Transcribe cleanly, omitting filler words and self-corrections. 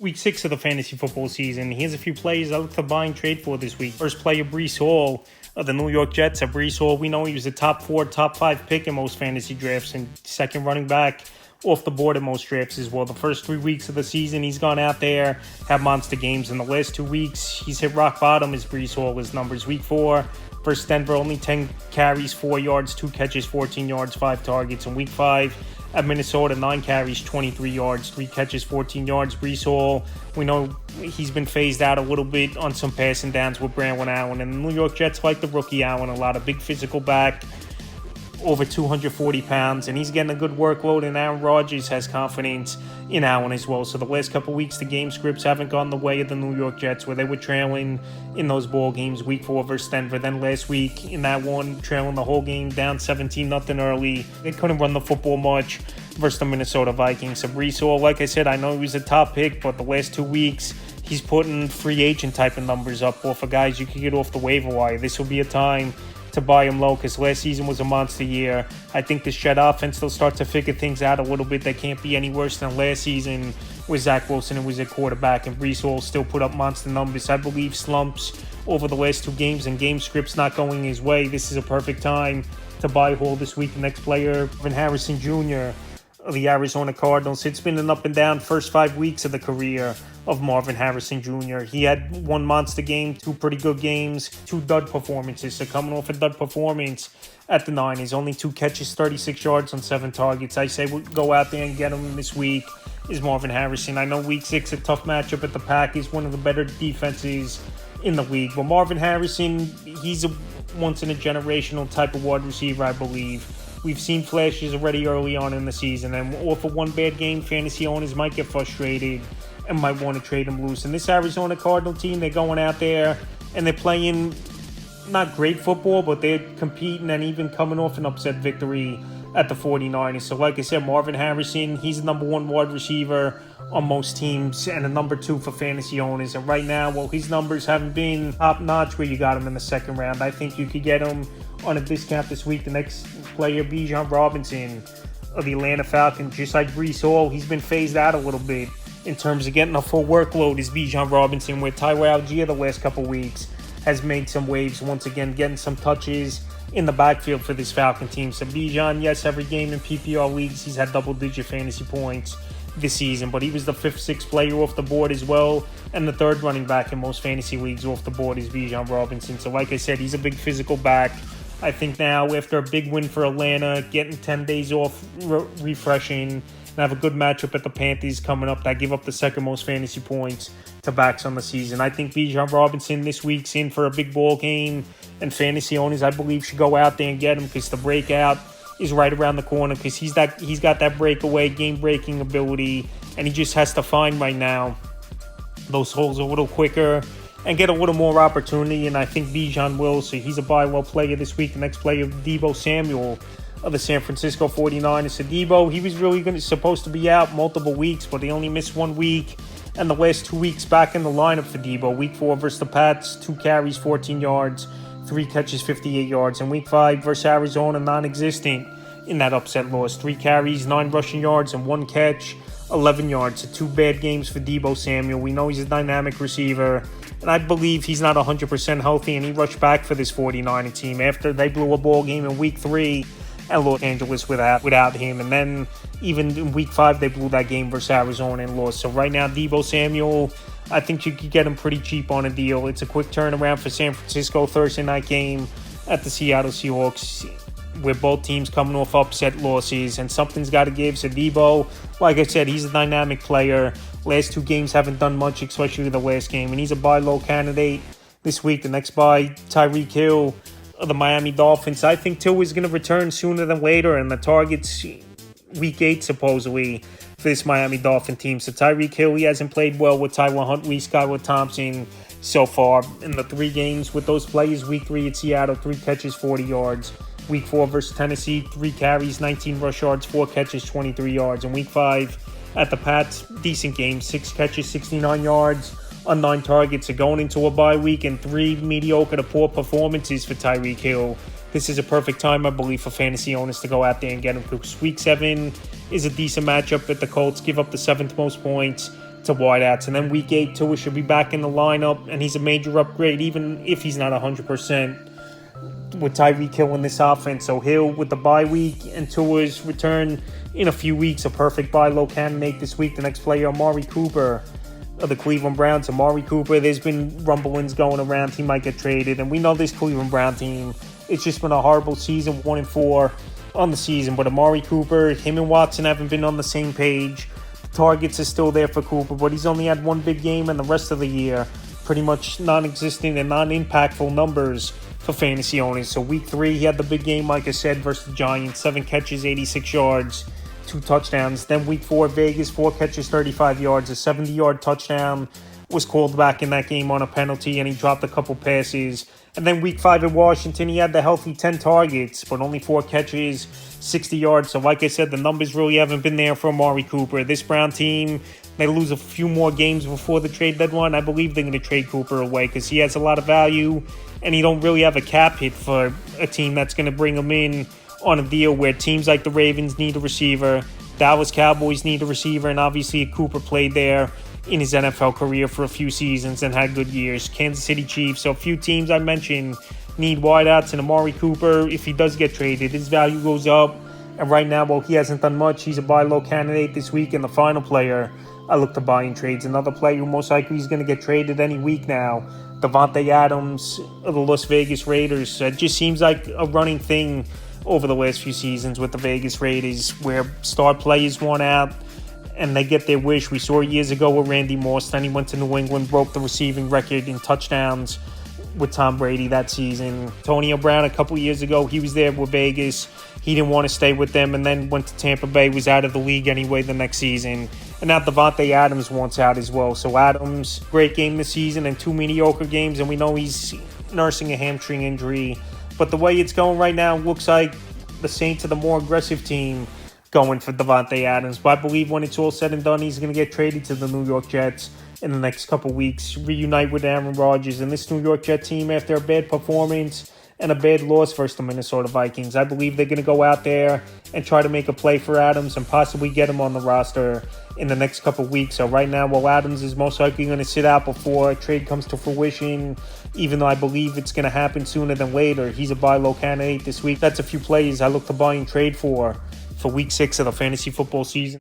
Week 6 of the fantasy football season. Here's a few players I look to buy and trade for this week. First player, Breece Hall of the New York Jets. At Breece Hall, we know he was a top 4, top 5 pick in most fantasy drafts and second running back off the board in most drafts as well. The first 3 weeks of the season, he's gone out there, had monster games. In the last 2 weeks, he's hit rock bottom as Breece Hall. His numbers, week 4 versus Denver, only 10 carries, 4 yards, 2 catches, 14 yards, 5 targets. In week 5, at Minnesota, 9 carries, 23 yards, 3 catches, 14 yards. Breece Hall, we know he's been phased out a little bit on some passing downs with Brandon Allen. And the New York Jets like the rookie Allen a lot. A big physical back, over 240 pounds, and he's getting a good workload, and Aaron Rodgers has confidence in Allen as well. So the last couple weeks, the game scripts haven't gone the way of the New York Jets, where they were trailing in those ball games, week 4 versus Denver. Then last week, in that one, trailing the whole game, down 17-0 early. They couldn't run the football much versus the Minnesota Vikings. So Breece Hall, like I said, I know he was a top pick, but the last 2 weeks, he's putting free agent type of numbers up off of guys you could get off the waiver wire. This will be a time to buy him low, because last season was a monster year. I think this Jet offense, they'll start to figure things out a little bit. They can't be any worse than last season with Zach Wilson and was at quarterback, and Breece Hall still put up monster numbers. I believe slumps over the last 2 games and game scripts not going his way. This is a perfect time to buy Hall this week. The next player, Marvin Harrison Jr. of the Arizona Cardinals. It's been an up and down first 5 weeks of the career of Marvin Harrison Jr. He had 1 monster game, 2 pretty good games, 2 dud performances. So coming off a dud performance at the Niners, only 2 catches, 36 yards on 7 targets. I say we'll go out there and get him this week is Marvin Harrison. I know week 6, a tough matchup at the Packers, one of the better defenses in the league. But Marvin Harrison, he's a once-in-a-generational type of wide receiver, I believe. We've seen flashes already early on in the season, and off of 1 bad game, fantasy owners might get frustrated and might want to trade him loose. And this Arizona Cardinal team, they're going out there and they're playing not great football, but they're competing and even coming off an upset victory at the 49ers. So like I said, Marvin Harrison, he's the number 1 wide receiver on most teams and a number 2 for fantasy owners. And right now, well, his numbers haven't been top-notch where you got him in the second round. I think you could get him on a discount this week. The next player, Bijan Robinson of the Atlanta Falcons, just like Breece Hall, he's been phased out a little bit in terms of getting a full workload. Is Bijan Robinson, where Tyler Algier the last couple weeks has made some waves once again, getting some touches in the backfield for this Falcon team. So Bijan, yes, every game in PPR leagues, he's had double-digit fantasy points this season, but he was the 5th, 6th player off the board as well, and the 3rd running back in most fantasy leagues off the board is Bijan Robinson. So like I said, he's a big physical back. I think now, after a big win for Atlanta, getting 10 days off, refreshing, and have a good matchup at the Panthers coming up that give up the 2nd most fantasy points to backs on the season. I think Bijan Robinson this week's in for a big ball game, and fantasy owners, I believe, should go out there and get him, because the breakout is right around the corner, because he's got that breakaway, game-breaking ability, and he just has to find right now those holes a little quicker and get a little more opportunity, and I think Bijan will, so he's a buy-low player this week. The next player, Deebo Samuel of the San Francisco 49ers. So Deebo, he was really supposed to be out multiple weeks, but he only missed 1 week, and the last 2 weeks back in the lineup for Deebo. Week 4 versus the Pats, 2 carries, 14 yards, 3 catches, 58 yards. And week 5 versus Arizona, non-existent in that upset loss. 3 carries, 9 rushing yards, and 1 catch, 11 yards. So 2 bad games for Deebo Samuel. We know he's a dynamic receiver, and I believe he's not 100% healthy, and he rushed back for this 49er team after they blew a ball game in week 3 at Los Angeles without him. And then even in week 5, they blew that game versus Arizona and lost. So right now, Deebo Samuel, I think you could get him pretty cheap on a deal. It's a quick turnaround for San Francisco. Thursday night game at the Seattle Seahawks, where both teams coming off upset losses, and something's got to give. So Deebo, like I said, he's a dynamic player. Last 2 games haven't done much, especially the last game, and he's a buy low candidate this week. The next buy, Tyreek Hill of the Miami Dolphins. I think Till is going to return sooner than later, and the target's week 8 supposedly for this Miami Dolphin team. So Tyreek Hill, he hasn't played well with Tyler Huntley, Skylar Thompson so far in the 3 games with those players. Week 3 at Seattle, 3 catches, 40 yards. Week 4 versus Tennessee, 3 carries, 19 rush yards, 4 catches, 23 yards. And week 5 at the Pats, decent game, 6 catches, 69 yards on 9 targets. So going into a bye week, and 3 mediocre to poor performances for Tyreek Hill. This is a perfect time, I believe, for fantasy owners to go out there and get him, because week 7 is a decent matchup at the Colts, give up the 7th most points to wideouts. And then week 8, Tua should be back in the lineup, and he's a major upgrade, even if he's not 100% with Tyreek Hill in this offense. So Hill with the bye week and Tua's return in a few weeks, a perfect buy low candidate this week. The next player, Amari Cooper of the Cleveland Browns. Amari Cooper, there's been rumblings going around he might get traded, and we know this Cleveland Brown team, it's just been a horrible season, 1-4 on the season. But Amari Cooper, him and Watson haven't been on the same page. The targets are still there for Cooper, but he's only had one big game, and the rest of the year pretty much non-existent and non-impactful numbers for fantasy owners. So week 3, he had the big game, like I said, versus the Giants, 7 catches, 86 yards, 2 touchdowns. Then week 4, Vegas, 4 catches, 35 yards, a 70-yard touchdown was called back in that game on a penalty, and he dropped a couple passes. And then week 5 in Washington, he had the healthy 10 targets, but only 4 catches, 60 yards. So like I said, the numbers really haven't been there for Amari Cooper. This Brown team, they lose a few more games before the trade deadline. I believe they're going to trade Cooper away because he has a lot of value, and he don't really have a cap hit for a team that's going to bring him in on a deal where teams like the Ravens need a receiver, Dallas Cowboys need a receiver, and obviously Cooper played there in his NFL career for a few seasons and had good years. Kansas City Chiefs, so a few teams I mentioned need wideouts, and Amari Cooper, if he does get traded, his value goes up. And right now, well, he hasn't done much. He's a buy low candidate this week, and the final player I look to buy in trades. Another player who most likely is going to get traded any week now, Davante Adams of the Las Vegas Raiders. It just seems like a running thing over the last few seasons with the Vegas Raiders, where star players want out and they get their wish. We saw years ago with Randy Moss. Then he went to New England, broke the receiving record in touchdowns with Tom Brady that season. Antonio Brown a couple years ago, he was there with Vegas. He didn't want to stay with them and then went to Tampa Bay, was out of the league anyway the next season. And now Davante Adams wants out as well. So Adams, great game this season and 2 mediocre games, and we know he's nursing a hamstring injury. But the way it's going right now, looks like the Saints are the more aggressive team going for Davante Adams. But I believe when it's all said and done, he's going to get traded to the New York Jets in the next couple weeks, reunite with Aaron Rodgers and this New York Jet team after a bad performance and a bad loss versus the Minnesota Vikings. I believe they're going to go out there and try to make a play for Adams and possibly get him on the roster in the next couple weeks. So right now, well, Adams is most likely going to sit out before a trade comes to fruition, even though I believe it's going to happen sooner than later. He's a buy low candidate this week. That's a few plays I look to buy and trade for week 6 of the fantasy football season.